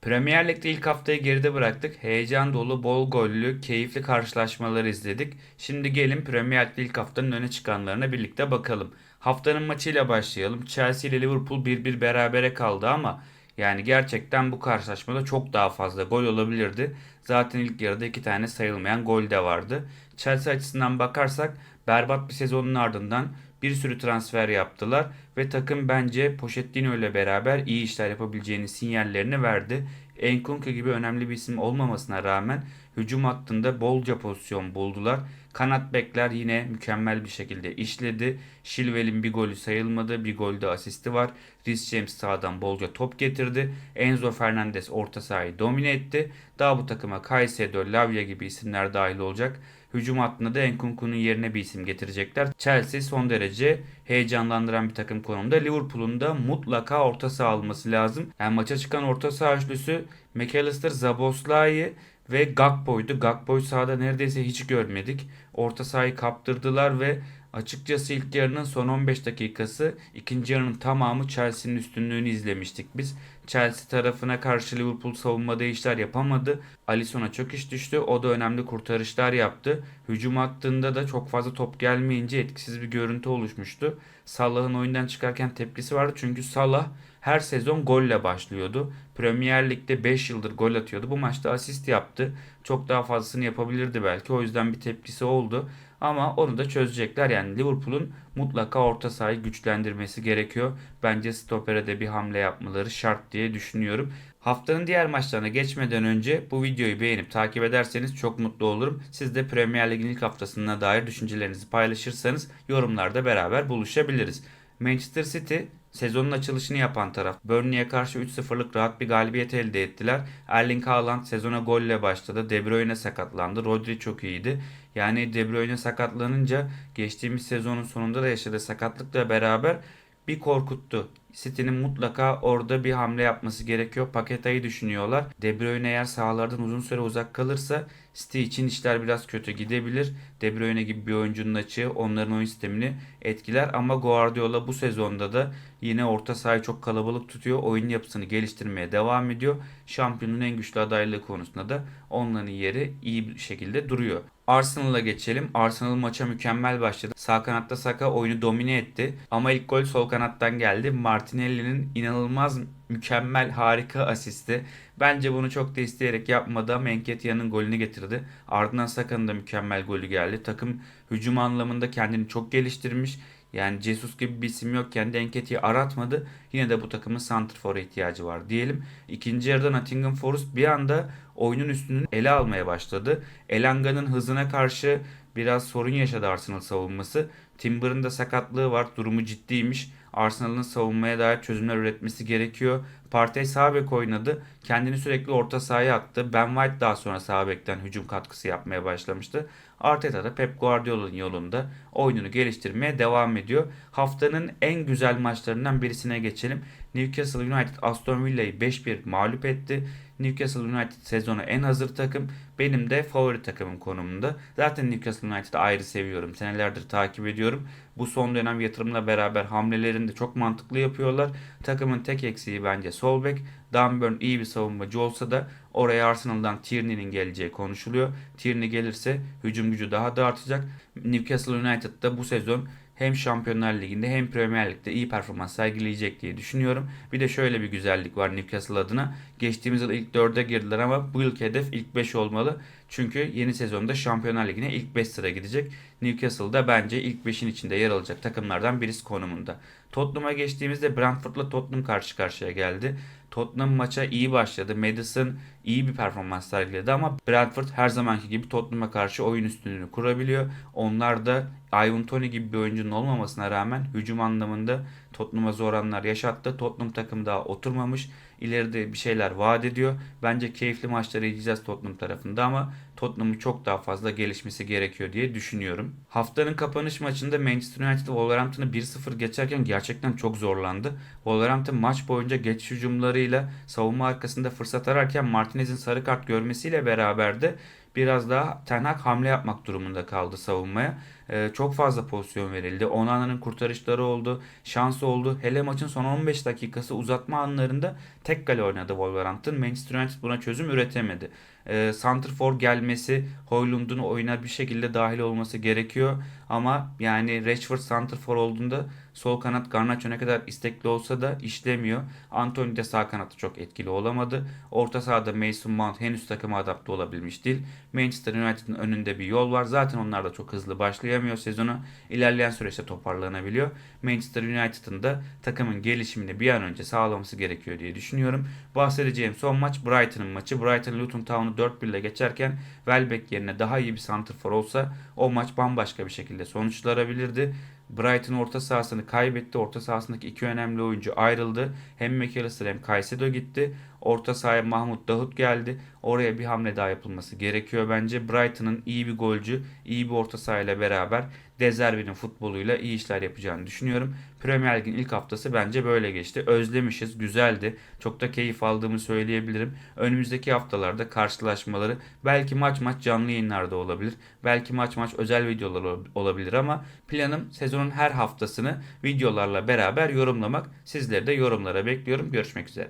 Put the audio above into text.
Premier Lig'de ilk haftayı geride bıraktık. Heyecan dolu, bol gollü, keyifli karşılaşmaları izledik. Şimdi gelin Premier Lig'de ilk haftanın öne çıkanlarına birlikte bakalım. Haftanın maçıyla başlayalım. Chelsea ile Liverpool 1-1 berabere kaldı ama yani gerçekten bu karşılaşmada çok daha fazla gol olabilirdi. Zaten ilk yarıda 2 tane sayılmayan gol de vardı. Chelsea açısından bakarsak berbat bir sezonun ardından bir sürü transfer yaptılar ve takım bence Pochettino ile beraber iyi işler yapabileceğini sinyallerini verdi. Nkunku gibi önemli bir isim olmamasına rağmen hücum hattında bolca pozisyon buldular. Kanat bekler yine mükemmel bir şekilde işledi. Chilwell'in bir golü sayılmadı. Bir golde asisti var. Reece James sağdan bolca top getirdi. Enzo Fernandez orta sahayı domine etti. Daha bu takıma Caicedo, Lavia gibi isimler dahil olacak. Hücum hattında da Nkunku'nun yerine bir isim getirecekler. Chelsea son derece heyecanlandıran bir takım konumda. Liverpool'un da mutlaka orta saha alması lazım. Yani maça çıkan orta saha üçlüsü McAllister, Szoboszlai ve Gakpo'ydu. Gakpo'yu sahada neredeyse hiç görmedik. Orta sahayı kaptırdılar ve açıkçası ilk yarının son 15 dakikası, ikinci yarının tamamı Chelsea'nin üstünlüğünü izlemiştik biz. Chelsea tarafına karşı Liverpool savunmada işler yapamadı. Alisson'a çok iş düştü. O da önemli kurtarışlar yaptı. Hücum hattında da çok fazla top gelmeyince etkisiz bir görüntü oluşmuştu. Salah'ın oyundan çıkarken tepkisi vardı. Çünkü Salah her sezon golle başlıyordu. Premier Lig'de 5 yıldır gol atıyordu. Bu maçta asist yaptı. Çok daha fazlasını yapabilirdi belki. O yüzden bir tepkisi oldu. Ama onu da çözecekler. Yani Liverpool'un mutlaka orta sahayı güçlendirmesi gerekiyor. Bence stopere de bir hamle yapmaları şart diye düşünüyorum. Haftanın diğer maçlarına geçmeden önce bu videoyu beğenip takip ederseniz çok mutlu olurum. Siz de Premier Lig'in ilk haftasına dair düşüncelerinizi paylaşırsanız yorumlarda beraber buluşabiliriz. Manchester City sezonun açılışını yapan taraf. Burnley'e karşı 3-0'lık rahat bir galibiyet elde ettiler. Erling Haaland sezona golle başladı. De Bruyne sakatlandı. Rodri çok iyiydi. Yani De Bruyne sakatlanınca geçtiğimiz sezonun sonunda da yaşadığı sakatlıkla beraber bir korkuttu. City'nin mutlaka orada bir hamle yapması gerekiyor. Paketayı düşünüyorlar. De Bruyne eğer sahalardan uzun süre uzak kalırsa City için işler biraz kötü gidebilir. De Bruyne gibi bir oyuncunun açığı onların oyun sistemini etkiler ama Guardiola bu sezonda da yine orta sahayı çok kalabalık tutuyor. Oyun yapısını geliştirmeye devam ediyor. Şampiyonun en güçlü adaylığı konusunda da onların yeri iyi bir şekilde duruyor. Arsenal'a geçelim. Arsenal maça mükemmel başladı. Sağ kanatta Saka oyunu domine etti. Ama ilk gol sol kanattan geldi. Martinelli'nin inanılmaz mükemmel harika asisti. Bence bunu çok da isteyerek yapmadı ama Nketiah'nın golünü getirdi. Ardından Saka'nın da mükemmel golü geldi. Takım hücum anlamında kendini çok geliştirmiş. Yani Jesus gibi bir isim yokken de Nketiah'ı aratmadı. Yine de bu takımın santrfora ihtiyacı var diyelim. İkinci yarıda Nottingham Forest bir anda oyunun üstünü ele almaya başladı. Elanga'nın hızına karşı biraz sorun yaşadı Arsenal savunması. Timber'ın da sakatlığı var. Durumu ciddiymiş. Arsenal'ın savunmaya dair çözümler üretmesi gerekiyor. Partey sağ bek oynadı. Kendini sürekli orta sahaya attı. Ben White daha sonra sağ bekten hücum katkısı yapmaya başlamıştı. Arteta da Pep Guardiola'nın yolunda oyununu geliştirmeye devam ediyor. Haftanın en güzel maçlarından birisine geçelim. Newcastle United Aston Villa'yı 5-1 mağlup etti. Newcastle United sezona en hazır takım. Benim de favori takımım konumunda. Zaten Newcastle United'ı ayrı seviyorum. Senelerdir takip ediyorum. Bu son dönem yatırımla beraber hamlelerini de çok mantıklı yapıyorlar. Takımın tek eksiği bence sol bek. Dan Burn iyi bir savunmacı olsa da oraya Arsenal'dan Tierney'nin geleceği konuşuluyor. Tierney gelirse hücum gücü daha da artacak. Newcastle United da bu sezon hem Şampiyonlar Ligi'nde hem Premier Lig'de iyi performans sergileyecek diye düşünüyorum. Bir de şöyle bir güzellik var Newcastle adına. Geçtiğimiz yıl ilk 4'e girdiler ama bu yılki hedef ilk 5 olmalı. Çünkü yeni sezonda Şampiyonlar Ligi'ne ilk 5 sıra gidecek. Newcastle da bence ilk 5'in içinde yer alacak takımlardan birisi konumunda. Tottenham'a geçtiğimizde Brentford'la Tottenham karşı karşıya geldi. Tottenham maça iyi başladı. Maddison iyi bir performans sergiledi ama Brentford her zamanki gibi Tottenham'a karşı oyun üstünlüğünü kurabiliyor. Onlar da Ivan Toney gibi bir oyuncunun olmamasına rağmen hücum anlamında Tottenham'a zor anlar yaşattı. Tottenham takım daha oturmamış. İleride bir şeyler vaat ediyor. Bence keyifli maçları izleyeceğiz Tottenham tarafında ama Tottenham'ın çok daha fazla gelişmesi gerekiyor diye düşünüyorum. Haftanın kapanış maçında Manchester United Wolverhampton'ı 1-0 geçerken gerçekten çok zorlandı. Wolverhampton maç boyunca geçiş hücumlarıyla savunma arkasında fırsat ararken Martinez'in sarı kart görmesiyle beraber de biraz daha Ten Hag hamle yapmak durumunda kaldı savunmaya. Çok fazla pozisyon verildi. Onana'nın kurtarışları oldu, şansı oldu. Hele maçın son 15 dakikası uzatma anlarında tek kale oynadı Wolverhampton. Manchester United buna çözüm üretemedi. Santrfor gelmesi, Højlund'un oyuna bir şekilde dahil olması gerekiyor. Ama yani Rashford santrfor olduğunda sol kanat Garnacho ne kadar istekli olsa da işlemiyor. Antony de sağ kanatta çok etkili olamadı. Orta sahada Mason Mount henüz takıma adapte olabilmiş değil. Manchester United'ın önünde bir yol var. Zaten onlar da çok hızlı başlayamıyor sezonu. İlerleyen süreçte toparlanabiliyor. Manchester United'ın da takımın gelişimini bir an önce sağlaması gerekiyor diye düşünüyorum. Bahsedeceğim son maç Brighton'ın maçı. Brighton Luton Town'u 4-1 ile geçerken Welbeck yerine daha iyi bir santrfor olsa o maç bambaşka bir şekilde sonuçlanabilirdi. Brighton orta sahasını kaybetti. Orta sahasındaki iki önemli oyuncu ayrıldı. Hem McAllister hem Caicedo gitti. Orta sahaya Mahmut Davut geldi. Oraya bir hamle daha yapılması gerekiyor bence. Brighton'ın iyi bir golcü, iyi bir orta sahayla beraber De Zerbi'nin futboluyla iyi işler yapacağını düşünüyorum. Premier Lig'in ilk haftası bence böyle geçti. Özlemişiz, güzeldi. Çok da keyif aldığımı söyleyebilirim. Önümüzdeki haftalarda karşılaşmaları belki maç maç canlı yayınlarda olabilir. Belki maç maç özel videolar olabilir ama planım sezonun her haftasını videolarla beraber yorumlamak. Sizleri de yorumlara bekliyorum. Görüşmek üzere.